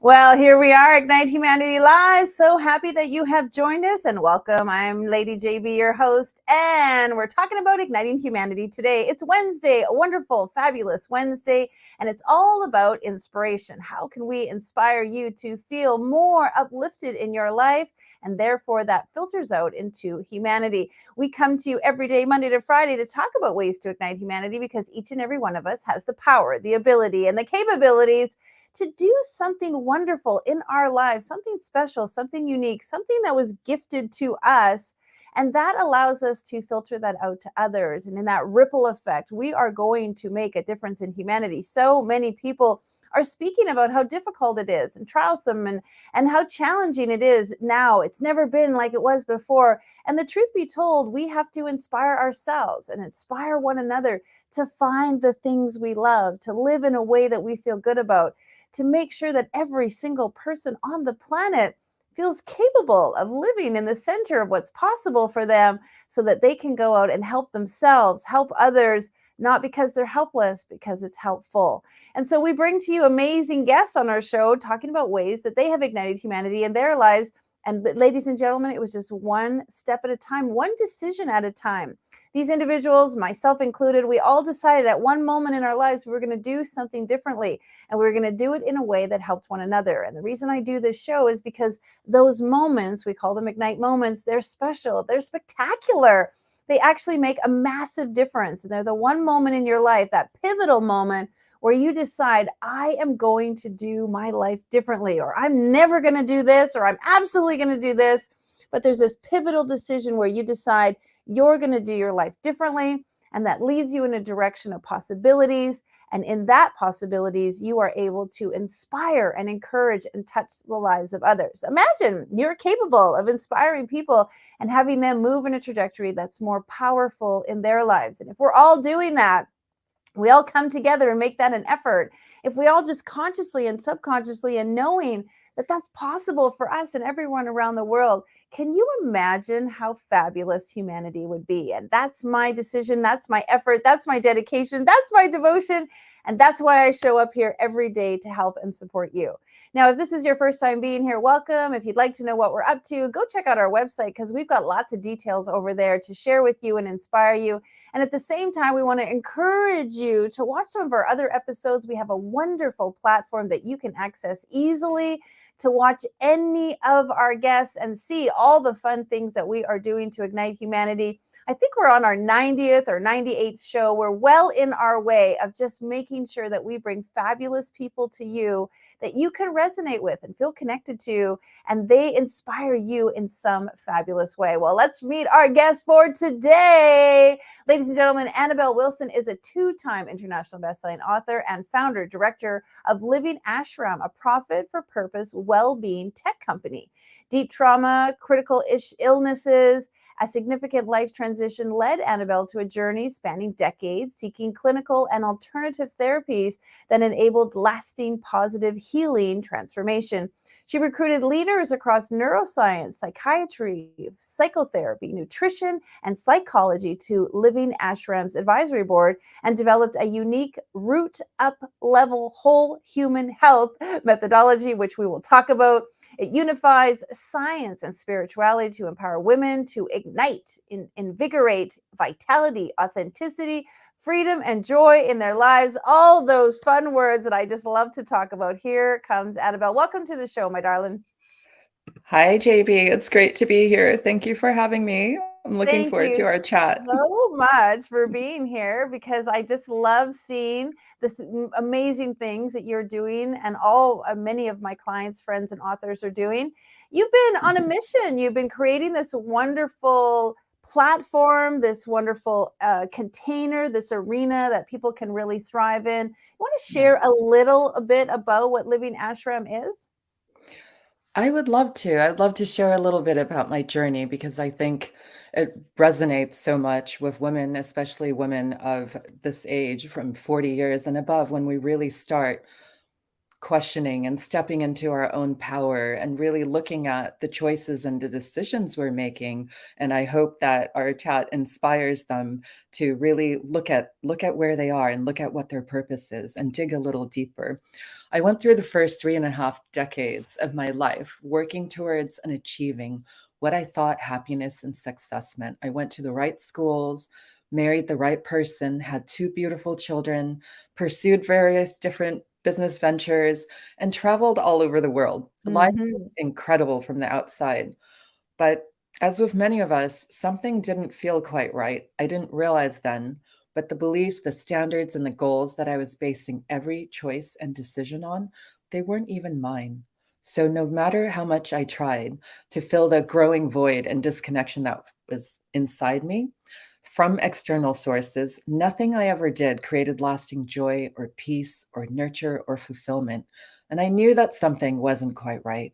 Well, here we are, Ignite Humanity Live. So happy that you have joined us and welcome. I'm Lady JB, your host, and we're talking about igniting humanity today. It's Wednesday, a wonderful, fabulous Wednesday, and it's all about inspiration. How can we inspire you to feel more uplifted in your life? And therefore, that filters out into humanity. We come to you every day, Monday to Friday, to talk about ways to ignite humanity because each and every one of us has the power, the ability, and the capabilities to do something wonderful in our lives, something special, something unique, something that was gifted to us. And that allows us to filter that out to others. And in that ripple effect, we are going to make a difference in humanity. So many people are speaking about how difficult it is and troublesome and how challenging it is now. It's never been like it was before. And the truth be told, we have to inspire ourselves and inspire one another to find the things we love, to live in a way that we feel good about, to make sure that every single person on the planet feels capable of living in the center of what's possible for them so that they can go out and help themselves, help others, not because they're helpless, because it's helpful. And so we bring to you amazing guests on our show talking about ways that they have ignited humanity in their lives. And ladies and gentlemen, it was just one step at a time, one decision at a time. These individuals, myself included, we all decided at one moment in our lives we were going to do something differently, and we were going to do it in a way that helped one another. And the reason I do this show is because those moments, we call them Ignite moments, they're special, they're spectacular. They actually make a massive difference. And they're the one moment in your life, that pivotal moment where you decide, I am going to do my life differently, or I'm never going to do this, or I'm absolutely going to do this. But there's this pivotal decision where you decide you're going to do your life differently, and that leads you in a direction of possibilities. And in that possibilities, you are able to inspire and encourage and touch the lives of others. Imagine you're capable of inspiring people and having them move in a trajectory that's more powerful in their lives. And if we're all doing that, we all come together and make that an effort. If we all just consciously and subconsciously and knowing that that's possible for us and everyone around the world, can you imagine how fabulous humanity would be? And that's my decision. That's my effort. That's my dedication. That's my devotion. And that's why I show up here every day to help and support you. Now, if this is your first time being here, welcome. If you'd like to know what we're up to, go check out our website because we've got lots of details over there to share with you and inspire you. And at the same time, we want to encourage you to watch some of our other episodes. We have a wonderful platform that you can access easily to watch any of our guests and see all the fun things that we are doing to ignite humanity. I think we're on our 90th or 98th show. We're well in our way of just making sure that we bring fabulous people to you that you can resonate with and feel connected to, and they inspire you in some fabulous way. Well, let's meet our guest for today. Ladies and gentlemen, Annabel Wilson is a two-time international bestselling author and founder, director of Living Ashram, a profit-for-purpose well-being tech company. Deep trauma, critical illnesses, a significant life transition led Annabel to a journey spanning decades, seeking clinical and alternative therapies that enabled lasting positive healing transformation. She recruited leaders across neuroscience, psychiatry, psychotherapy, nutrition, and psychology to Living Ashram's advisory board and developed a unique root up level whole human health methodology, which we will talk about. It unifies science and spirituality to empower women to ignite, invigorate vitality, authenticity, freedom, and joy in their lives. All those fun words that I just love to talk about. Here comes Annabel. Welcome to the show, my darling. Hi, JB. It's great to be here. Thank you for having me. I'm looking Thank forward you to our chat. so much for being here because I just love seeing this amazing things that you're doing and all many of my clients, friends, and authors are doing. You've been on a mission. You've been creating this wonderful platform, this wonderful container, this arena that people can really thrive in. You want to share a bit about what Living Ashram is? I would love to. I'd love to share a little bit about my journey because I think it resonates so much with women, especially women of this age from 40 years and above, when we really start questioning and stepping into our own power and really looking at the choices and the decisions we're making. And I hope that our chat inspires them to really look at where they are and look at what their purpose is and dig a little deeper. I went through the first 3.5 decades of my life working towards and achieving what I thought happiness and success meant. I went to the right schools, married the right person, had two beautiful children, pursued various different business ventures, and traveled all over the world. Life was Hmm. incredible from the outside. But as with many of us, something didn't feel quite right. I didn't realize then, but the beliefs, the standards, and the goals that I was basing every choice and decision on, they weren't even mine. So no matter how much I tried to fill the growing void and disconnection that was inside me from external sources, nothing I ever did created lasting joy or peace or nurture or fulfillment. And I knew that something wasn't quite right.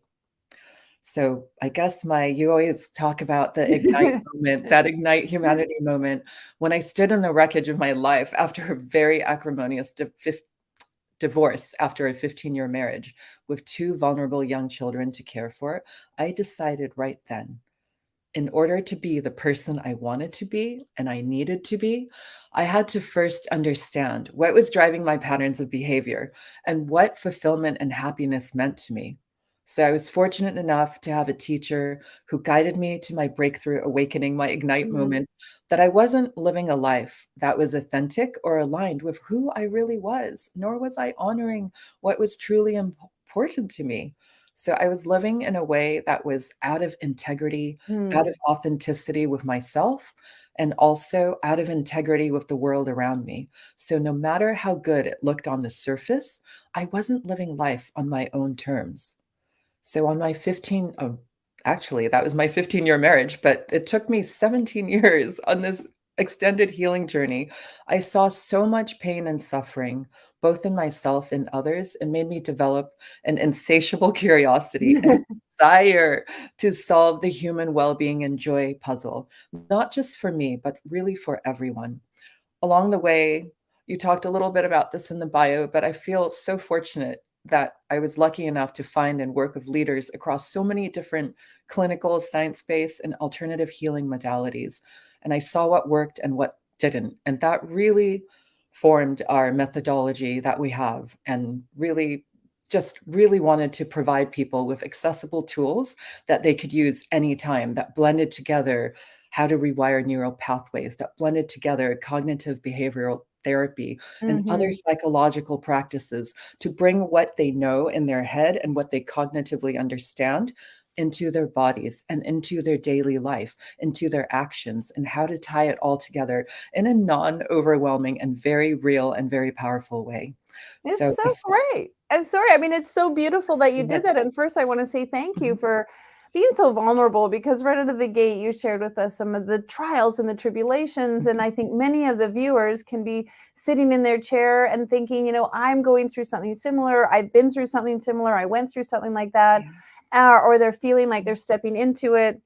So I guess you always talk about the ignite moment, that ignite humanity moment. When I stood in the wreckage of my life after a very acrimonious divorce after a 15-year marriage with two vulnerable young children to care for, I decided right then, in order to be the person I wanted to be and I needed to be, I had to first understand what was driving my patterns of behavior and what fulfillment and happiness meant to me. So I was fortunate enough to have a teacher who guided me to my breakthrough awakening, my ignite Mhm. moment, that I wasn't living a life that was authentic or aligned with who I really was, nor was I honoring what was truly important to me. So I was living in a way that was out of integrity, out Mm. of authenticity with myself, and also out of integrity with the world around me. So no matter how good it looked on the surface, I wasn't living life on my own terms. So on my 15 oh, actually, that was my 15-year marriage, but it took me 17 years on this extended healing journey. I saw so much pain and suffering, both in myself and others, and made me develop an insatiable curiosity and desire to solve the human well-being and joy puzzle, not just for me, but really for everyone. Along the way, you talked a little bit about this in the bio, but I feel so fortunate that I was lucky enough to find and work with leaders across so many different clinical, science-based, and alternative healing modalities. And I saw what worked and what didn't. And that really formed our methodology that we have, and really wanted to provide people with accessible tools that they could use anytime, that blended together how to rewire neural pathways, that blended together cognitive behavioral therapy and other Mhm. psychological practices to bring what they know in their head and what they cognitively understand into their bodies and into their daily life, into their actions, and how to tie it all together in a non-overwhelming and very real and very powerful way. It's So so I s great. And sorry, I mean, it's so beautiful that you Yeah. did that. And first, I want to say thank you Mhm. for being so vulnerable because right out of the gate, you shared with us some of the trials and the tribulations. And Mhm. I think many of the viewers can be sitting in their chair and thinking, I'm going through something similar. I've been through something similar. I went through something like that. Yeah. Or they're feeling like they're stepping into it.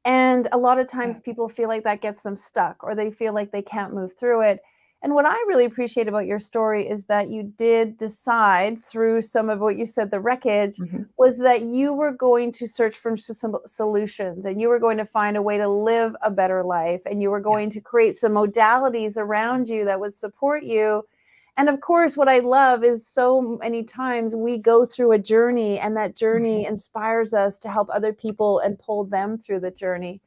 And a lot of Yeah. times people feel like that gets them stuck or they feel like they can't move through it. And what I really appreciate about your story is that you did decide through some of what you said, the wreckage, Mhm. was that you were going to search for some solutions and you were going to find a way to live a better life and you were Yeah. going to create some modalities around you that would support you. And of course, what I love is so many times we go through a journey and that Mhm. journey inspires us to help other people and pull them through the journey.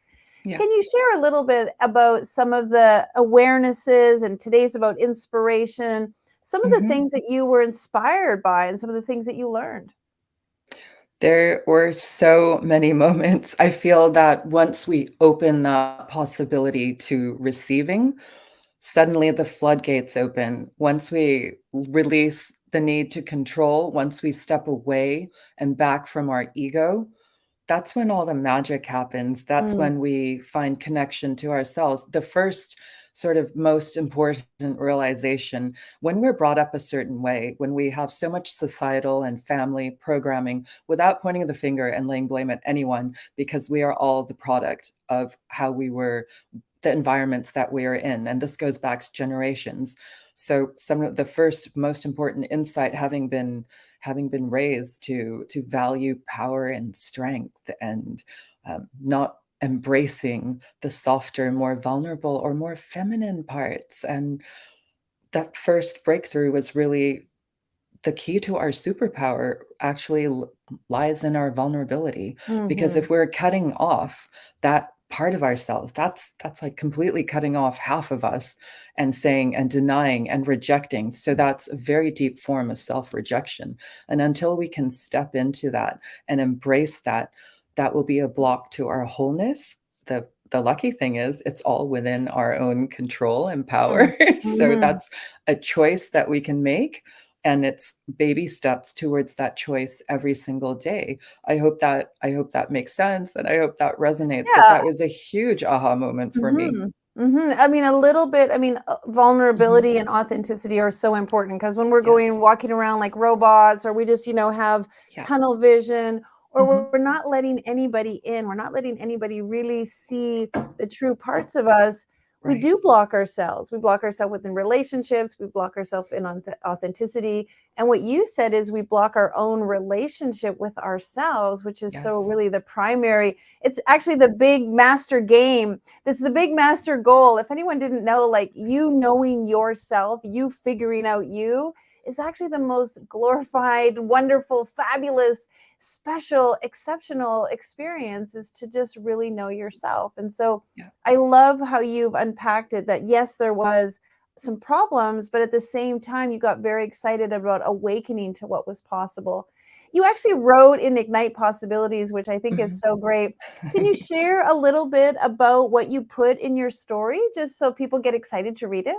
Yeah. Can you share a little bit about some of the awarenesses and today's about inspiration, some of the Mhm. things that you were inspired by and some of the things that you learned? There were so many moments. I feel that once we open that possibility to receiving, suddenly the floodgates open. Once we release the need to control, once we step away and back from our ego, that's when all the magic happens. That's Mm, when we find connection to ourselves. The first sort of most important realization, when we're brought up a certain way, when we have so much societal and family programming, without pointing the finger and laying blame at anyone, because we are all the product of how we were the environments that we are in. And this goes back to generations. So some of the first most important insight having been raised to value power and strength, and not embracing the softer, more vulnerable, or more feminine parts. And that first breakthrough was really the key to our superpower actually lies in our vulnerability. Because Hmm. if we're cutting off that part of ourselves, that's like completely cutting off half of us and saying and denying and rejecting. So that's a very deep form of self-rejection. And until we can step into that and embrace that, that will be a block to our wholeness. The lucky thing is it's all within our own control and power. So Hmm. that's a choice that we can make, and it's baby steps towards that choice every single day. I hope that makes sense, and I hope that resonates, but Yeah. that was a huge aha moment for me. Mhm. Mhm. I mean, a little bit, I mean, Mhm. vulnerability and authenticity are so important because when we're going Yes. and walking around like robots, or we just, have Yeah. tunnel vision, or Mhm. we're not letting anybody in, we're not letting anybody really see the true parts of us, we Right. do block ourselves. We block ourselves within relationships, we block ourselves in authenticity. And what you said is we block our own relationship with ourselves, which is so Yes. really the primary, it's actually the big master game. That's the big master goal. If anyone didn't know, like, you knowing yourself, you figuring out you is actually the most glorified, wonderful, fabulous, special, exceptional experience, is to just really know yourself. And so Yeah. I love how you've unpacked it, that yes, there was some problems, but at the same time, you got very excited about awakening to what was possible. You actually wrote in Ignite Possibilities, which I think is Mhm. so great. Can you share a little bit about what you put in your story, just so people get excited to read it?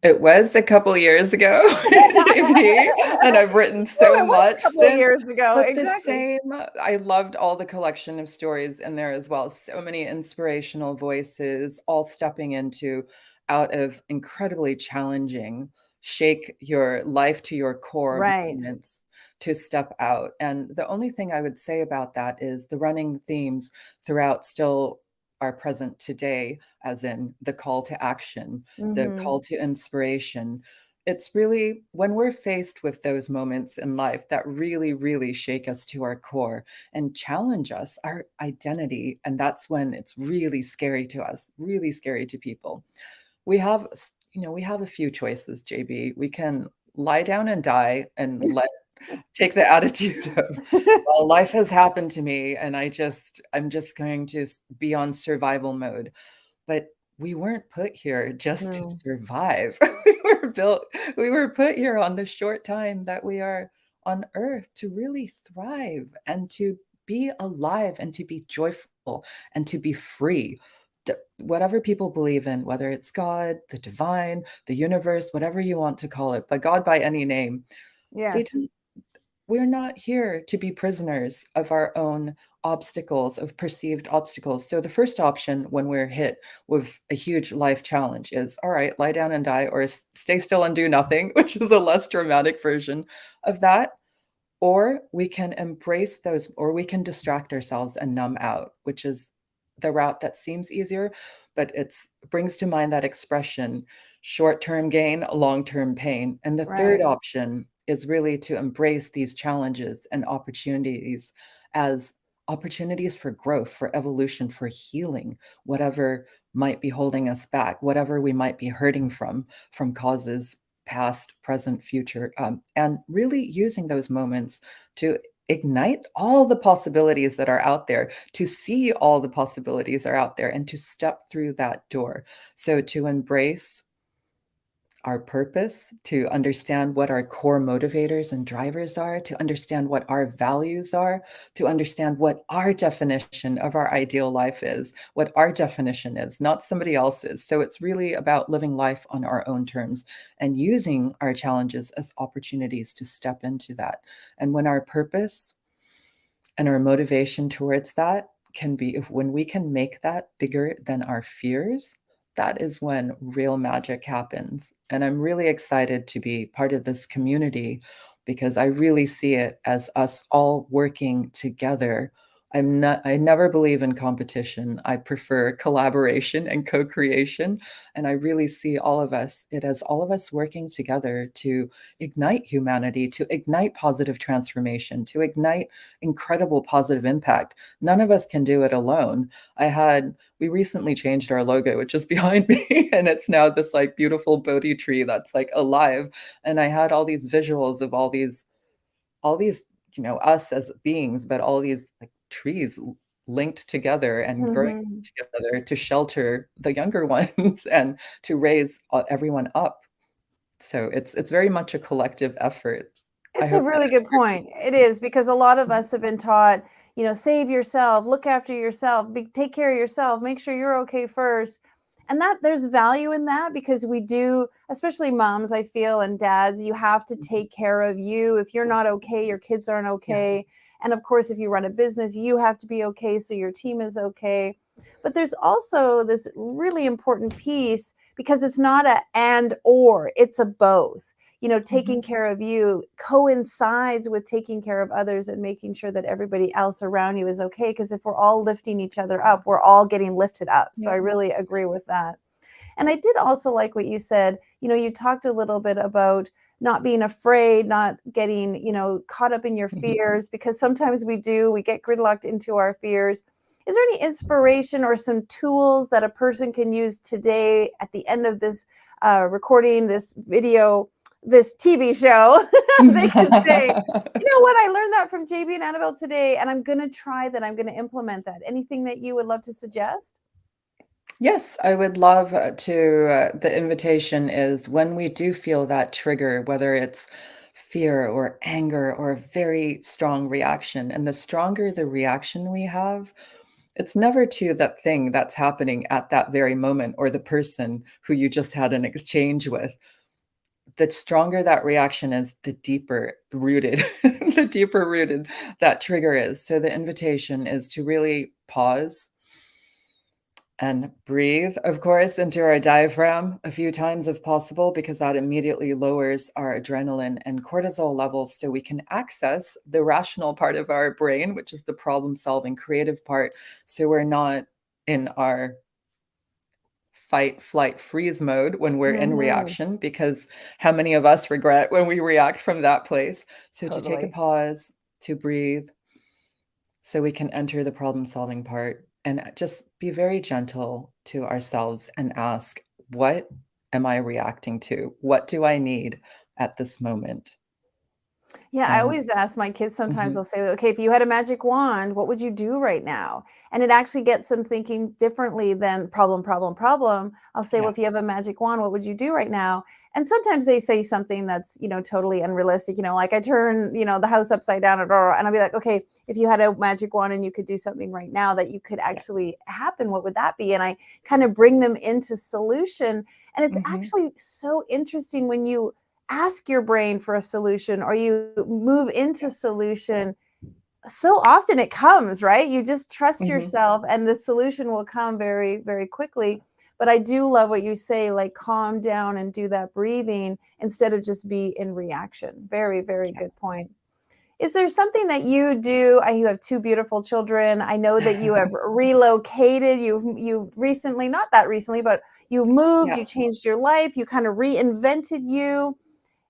It was a couple years ago, maybe, and I've written It's true, so it was a much couple of since, years ago, but the exactly. same I loved all the collection of stories in there as well. So many inspirational voices, all stepping into out of incredibly challenging, shake your life to your core Right. moments to step out. And the only thing I would say about that is the running themes throughout still are present today, as in the call to action, the Mhm. call to inspiration. It's really when we're faced with those moments in life that really, really shake us to our core and challenge us, our identity. And that's when it's really scary to us, really scary to people. We have a few choices, JB. We can lie down and die and take the attitude of, well, life has happened to me and I'm just going to be on survival mode. But we weren't put here just to No. survive. We were put here on the short time that we are on earth to really thrive and to be alive and to be joyful and to be free. Whatever people believe in, whether it's God, the divine, the universe, whatever you want to call it, but God by any name, they Yes. don't we're not here to be prisoners of our own obstacles, of perceived obstacles. So the first option when we're hit with a huge life challenge is, all right, lie down and die, or stay still and do nothing, which is a less dramatic version of that. Or we can embrace those, or we can distract ourselves and numb out, which is the route that seems easier, but it's brings to mind that expression, short-term gain, long-term pain. And the third Right. option is really to embrace these challenges and opportunities as opportunities for growth, for evolution, for healing, whatever might be holding us back, whatever we might be hurting from causes past, present, future, and really using those moments to ignite all the possibilities that are out there, to see all the possibilities are out there, and to step through that door. So to embrace our purpose, to understand what our core motivators and drivers are, to understand what our values are, to understand what our definition of our ideal life is, what our definition is, not somebody else's. So it's really about living life on our own terms and using our challenges as opportunities to step into that. And when our purpose and our motivation towards that can be, if when we can make that bigger than our fears, that is when real magic happens. And I'm really excited to be part of this community because I really see it as us all working together I never believe in competition. I prefer collaboration and co-creation. And I really see it as all of us working together to ignite humanity, to ignite positive transformation, to ignite incredible positive impact. None of us can do it alone. We recently changed our logo, which is behind me, and it's now this like beautiful Bodhi tree that's like alive. And I had all these visuals of all these, us as beings, but all these like trees linked together and growing Mhm. together to shelter the younger ones and to raise everyone up. So it's very much a collective effort. I It's a hope that really good point. It is because a lot of us have been taught, save yourself, look after yourself, take care of yourself, make sure you're okay first. And that there's value in that because we do, especially moms, I feel, and dads, you have to take care of you. If you're not okay, your kids aren't yeah. okay. And of course, if you run a business, you have to be okay so your team is okay. But there's also this really important piece because it's not a and or, it's a both. Taking Mhm. care of you coincides with taking care of others and making sure that everybody else around you is okay. Because if we're all lifting each other up, we're all getting lifted up. So I Yeah. really agree with that. And I did also like what you said. You talked a little bit about not being afraid, not getting, caught up in your Mhm. fears, because sometimes we get gridlocked into our fears. Is there any inspiration or some tools that a person can use today at the end of this recording, this video, this TV show? They can say, you know what, I learned that from JB and Annabelle today, and I'm going to try that. I'm going to implement that. Anything that you would love to suggest? Yes, I would love the invitation is when we do feel that trigger, whether it's fear or anger or a very strong reaction, and the stronger the reaction we have, it's never to that thing that's happening at that very moment or the person who you just had an exchange with. The stronger that reaction is, the deeper rooted, the deeper rooted that trigger is. So the invitation is to really pause and breathe, of course, into our diaphragm a few times if possible, because that immediately lowers our adrenaline and cortisol levels so we can access the rational part of our brain, which is the problem solving creative part. So we're not in our fight, flight, freeze mode when we're in Mm-hmm. reaction, because how many of us regret when we react from that place? So to take a Totally. pause, to breathe, so we can enter the problem solving part and just be very gentle to ourselves and ask, what am I reacting to? What do I need at this moment? Yeah, I And always ask my kids, sometimes mhm, they'll say, okay, if you had a magic wand, what would you do right now? And it actually gets them thinking differently than problem, problem, problem. I'll say, well, yeah. if you have a magic wand, what would you do right now? And sometimes they say something that's, totally unrealistic, like I turn, the house upside down, and I'll be like, okay, if you had a magic wand and you could do something right now that you could Yeah. actually happen, what would that be? And I kind of bring them into solution. And it's Mhm. actually so interesting when you ask your brain for a solution or you move into Yeah. solution, so often it comes, right? You just trust Mhm. yourself and the solution will come very, very quickly. But I do love what you say, like calm down and do that breathing instead of just be in reaction. Very, very good point. Is there something that you do? You have two beautiful children. I know that you have Yeah. relocated. You've recently, not that recently, but you moved, Yeah. you changed your life, you kind of reinvented you.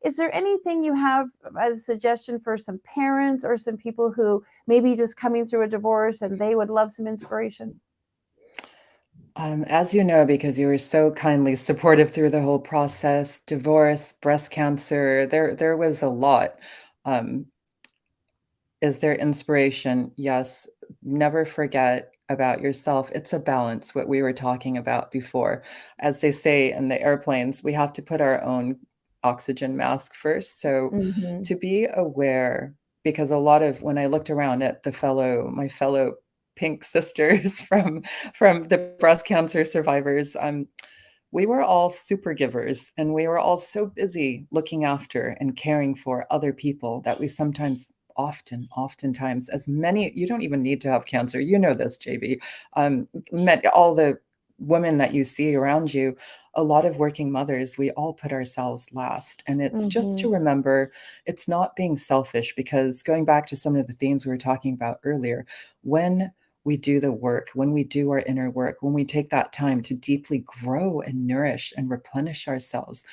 Is there anything you have as a suggestion for some parents or some people who may be just coming through a divorce and they would love some inspiration? As you know, because you were so kindly supportive through the whole process, divorce, breast cancer, there was a lot. Um, Is there inspiration? Yes. Never forget about yourself. It's a balance, what we were talking about before. As they say in the airplanes, we have to put our own oxygen mask first. So Mm-hmm. to be aware, because a lot of when I looked around at my fellow pink sisters from the breast cancer survivors, we were all super givers and we were all so busy looking after and caring for other people that we sometimes oftentimes as many you don't even need to have cancer, you know this, JB. Met all the women that you see around you, a lot of working mothers, we all put ourselves last. And it's just Mm-hmm. to remember it's not being selfish, because going back to some of the themes we were talking about earlier, when we do the work, when we do our inner work, when we take that time to deeply grow and nourish and replenish ourselves,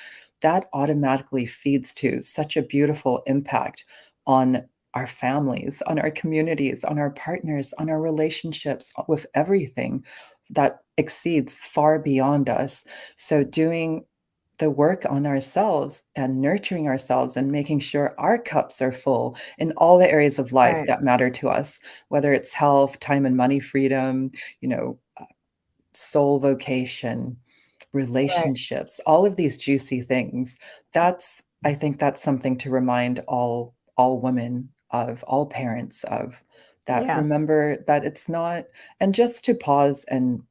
that automatically feeds to such a beautiful impact on our families, on our communities, on our partners, on our relationships, with everything that exceeds far beyond us. So, doing the work on ourselves and nurturing ourselves and making sure our cups are full in all the areas of life Right. that matter to us, whether it's health, time and money freedom, soul vocation, Right. relationships, all of these juicy things. I think that's something to remind all women of, all parents of, that Yes. remember that it's not, and just to pause and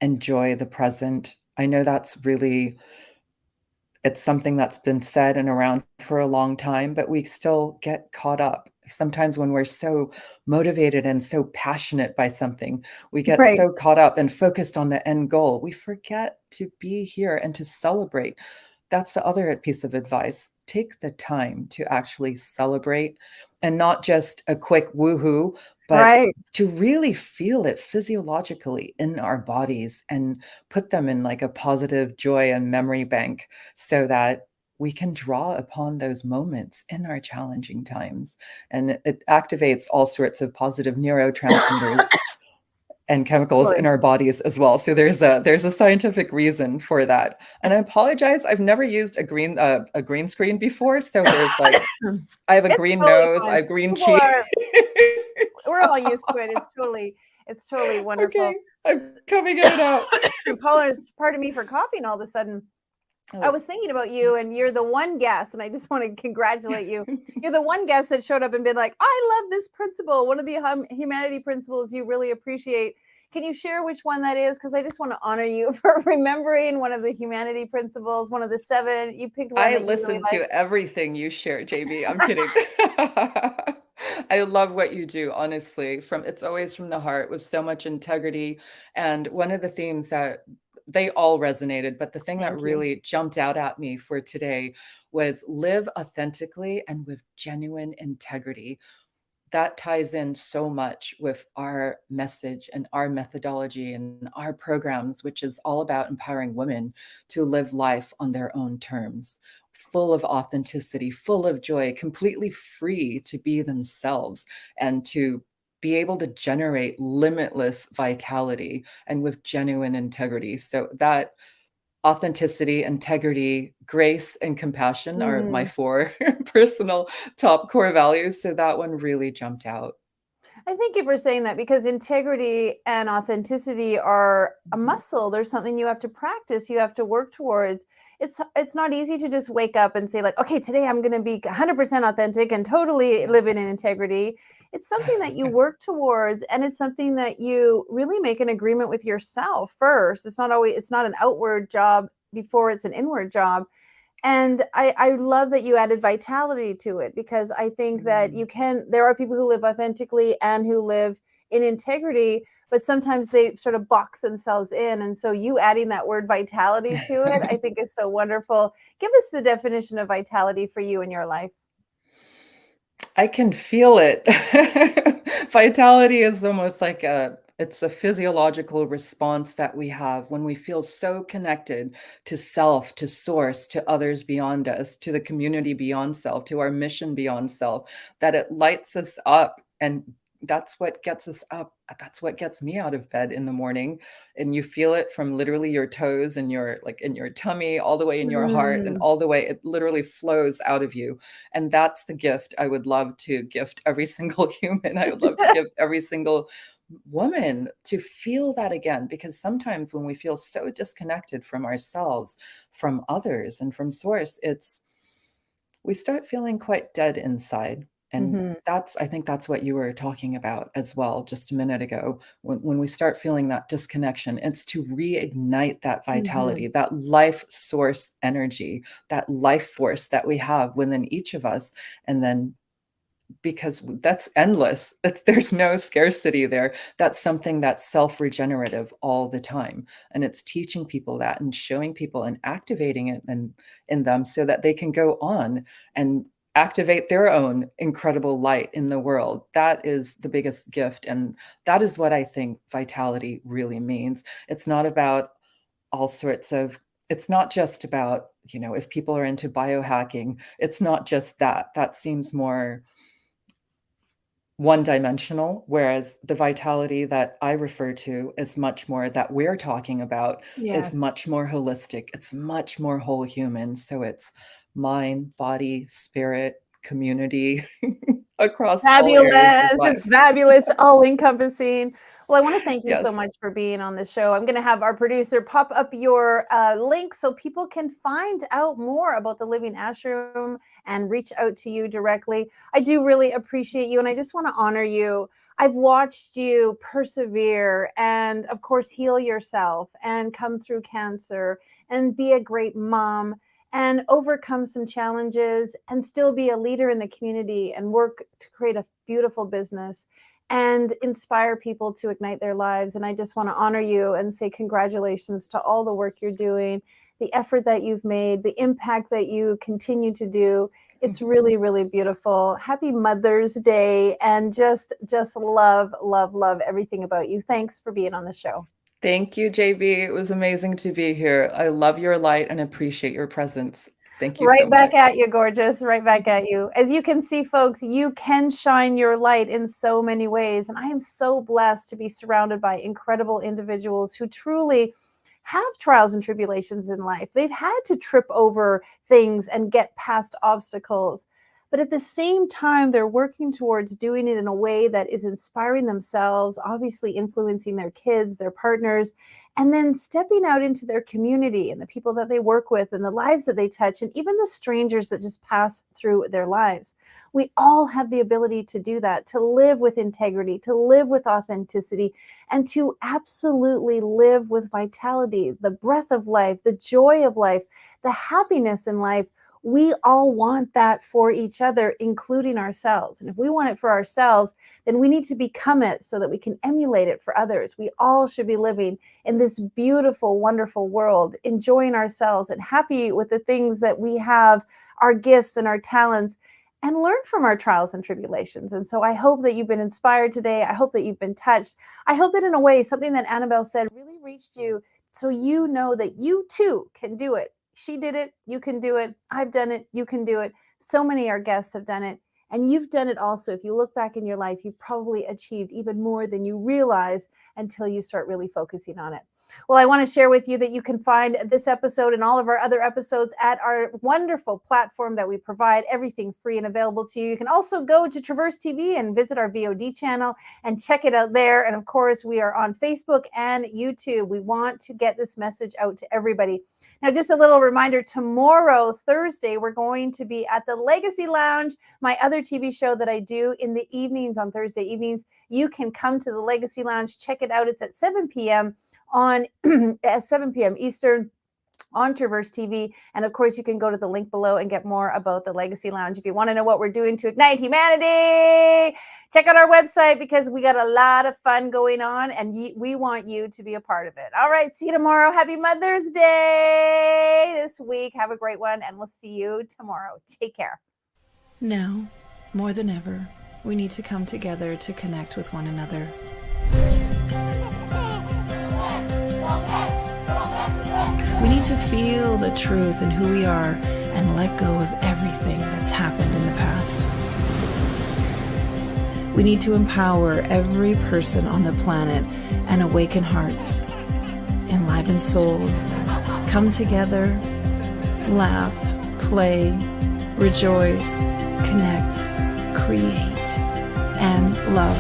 enjoy the present. I know that's really, it's something that's been said and around for a long time, but we still get caught up. Sometimes when we're so motivated and so passionate by something, we get Right. so caught up and focused on the end goal. We forget to be here and to celebrate. That's the other piece of advice. Take the time to actually celebrate, and not just a quick woohoo, but Right. to really feel it physiologically in our bodies and put them in like a positive joy and memory bank, so that we can draw upon those moments in our challenging times. And it activates all sorts of positive neurotransmitters and chemicals in Totally. our bodies as well. So there's a scientific reason for that. And I apologize, I've never used a green screen before. So there's like, I have a It's green totally nose, I fine. have green People cheeks. are, we're all used to it. It's totally Okay, wonderful. I'm coming in and out. And Paula is pardon me for coughing all of a sudden. I Oh. was thinking about you, and you're the one guest, and I just want to congratulate you. You're the one guest that showed up and been like, I love this principle, one of the humanity principles you really appreciate. Can you share which one that is? Because I just want to honor you for remembering one of the humanity principles, one of the seven. You picked one I that you really listen to everything you share, JB. I'm like. kidding. I love what you do, honestly. It's always from the heart with so much integrity. And one of the themes that they all resonated, but the thing that Thank you. really jumped out at me for today was live authentically and with genuine integrity. That ties in so much with our message and our methodology and our programs, which is all about empowering women to live life on their own terms, full of authenticity, full of joy, completely free to be themselves and to be able to generate limitless vitality and with genuine integrity. So that authenticity, integrity, grace, and compassion are my Mm. four personal top core values. So that one really jumped out. I thank you for saying that, because integrity and authenticity are a Mhm. muscle. There's something you have to practice, you have to work towards. It's not easy to just wake up and say like, okay, today I'm going to be 100% authentic and totally Yeah. live in integrity. It's something that you work towards, and it's something that you really make an agreement with yourself first. It's not an outward job before it's an inward job. And I love that you added vitality to it, because I think that Mm. there are people who live authentically and who live in integrity, but sometimes they sort of box themselves in. And so you adding that word vitality to it, I think is so wonderful. Give us the definition of vitality for you in your life. I can feel it. Vitality is almost like it's a physiological response that we have when we feel so connected to self, to source, to others beyond us, to the community beyond self, to our mission beyond self, that it lights us up. And that's what gets us up. That's what gets me out of bed in the morning. And you feel it from literally your toes and your like in your tummy, all the way in your heart, and Mm. all the way, it literally flows out of you. And that's the gift I would love to gift every single human. I would love to gift every single woman, to feel that again. Because sometimes when we feel so disconnected from ourselves, from others, and from source, we start feeling quite dead inside. And Mhm. I think that's what you were talking about as well just a minute ago. When we start feeling that disconnection, it's to reignite that Mhm. vitality, that life source energy, that life force that we have within each of us. And then because that's endless. There's no scarcity there. That's something that's self-regenerative all the time. And it's teaching people that and showing people and activating it in them so that they can go on and activate their own incredible light in the world. That is the biggest gift. And that is what I think vitality really means. It's not about all sorts of, it's not just about, if people are into biohacking, it's not just that. That seems more one-dimensional, whereas the vitality that I refer to is much more, that we're talking about, is much more holistic. It's much more whole human. So it's mind, body, spirit, community across all areas of life. It's fabulous, all encompassing. Well, I want to thank you so Yes. much for being on the show. I'm going to have our producer pop up your link so people can find out more about the Living Ashram and reach out to you directly. I do really appreciate you, and I just want to honor you. I've watched you persevere and, of course, heal yourself and come through cancer and be a great mom and overcome some challenges and still be a leader in the community and work to create a beautiful business and inspire people to ignite their lives. And I just want to honor you and say congratulations to all the work you're doing, the effort that you've made, the impact that you continue to do. It's really, really beautiful. Happy Mother's Day, and just love, love, love everything about you. Thanks for being on the show. Thank you, JB. It was amazing to be here. I love your light and appreciate your presence. Thank you so much. Right back at you, gorgeous. Right back at you. As you can see, folks, you can shine your light in so many ways. And I am so blessed to be surrounded by incredible individuals who truly have trials and tribulations in life. They've had to trip over things and get past obstacles. But at the same time, they're working towards doing it in a way that is inspiring themselves, obviously influencing their kids, their partners, and then stepping out into their community and the people that they work with and the lives that they touch, and even the strangers that just pass through their lives. We all have the ability to do that, to live with integrity, to live with authenticity, and to absolutely live with vitality, the breath of life, the joy of life, the happiness in life. We all want that for each other, including ourselves. And if we want it for ourselves, then we need to become it so that we can emulate it for others. We all should be living in this beautiful, wonderful world, enjoying ourselves and happy with the things that we have, our gifts and our talents, and learn from our trials and tribulations. And so I hope that you've been inspired today. I hope that you've been touched. I hope that in a way, something that Annabel said really reached you, so you know that you too can do it. She did it. You can do it. I've done it. You can do it. So many of our guests have done it. And you've done it also. If you look back in your life, you've probably achieved even more than you realize until you start really focusing on it. Well, I want to share with you that you can find this episode and all of our other episodes at our wonderful platform that we provide, everything free and available to you. You can also go to Traverse TV and visit our VOD channel and check it out there. And of course, we are on Facebook and YouTube. We want to get this message out to everybody. Now, just a little reminder, tomorrow, Thursday, we're going to be at the Legacy Lounge, my other TV show that I do in the evenings on Thursday evenings. You can come to the Legacy Lounge, check it out. It's at 7 p.m. on 7 p.m. Eastern on Traverse TV. And of course, you can go to the link below and get more about the Legacy Lounge. If you want to know what we're doing to ignite humanity, check out our website because we got a lot of fun going on and we want you to be a part of it. All right, see you tomorrow. Happy Mother's Day this week. Have a great one, and we'll see you tomorrow. Take care. Now, more than ever, we need to come together to connect with one another. We need to feel the truth in who we are and let go of everything that's happened in the past. We need to empower every person on the planet and awaken hearts, enliven souls, come together, laugh, play, rejoice, connect, create, and love.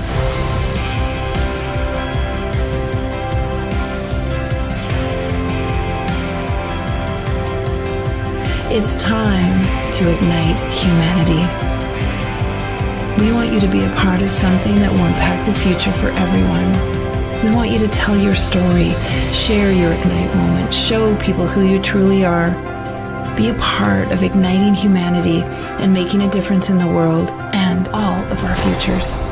It's time to ignite humanity. We want you to be a part of something that will impact the future for everyone. We want you to tell your story, share your Ignite moment, show people who you truly are. Be a part of igniting humanity and making a difference in the world and and all of our futures.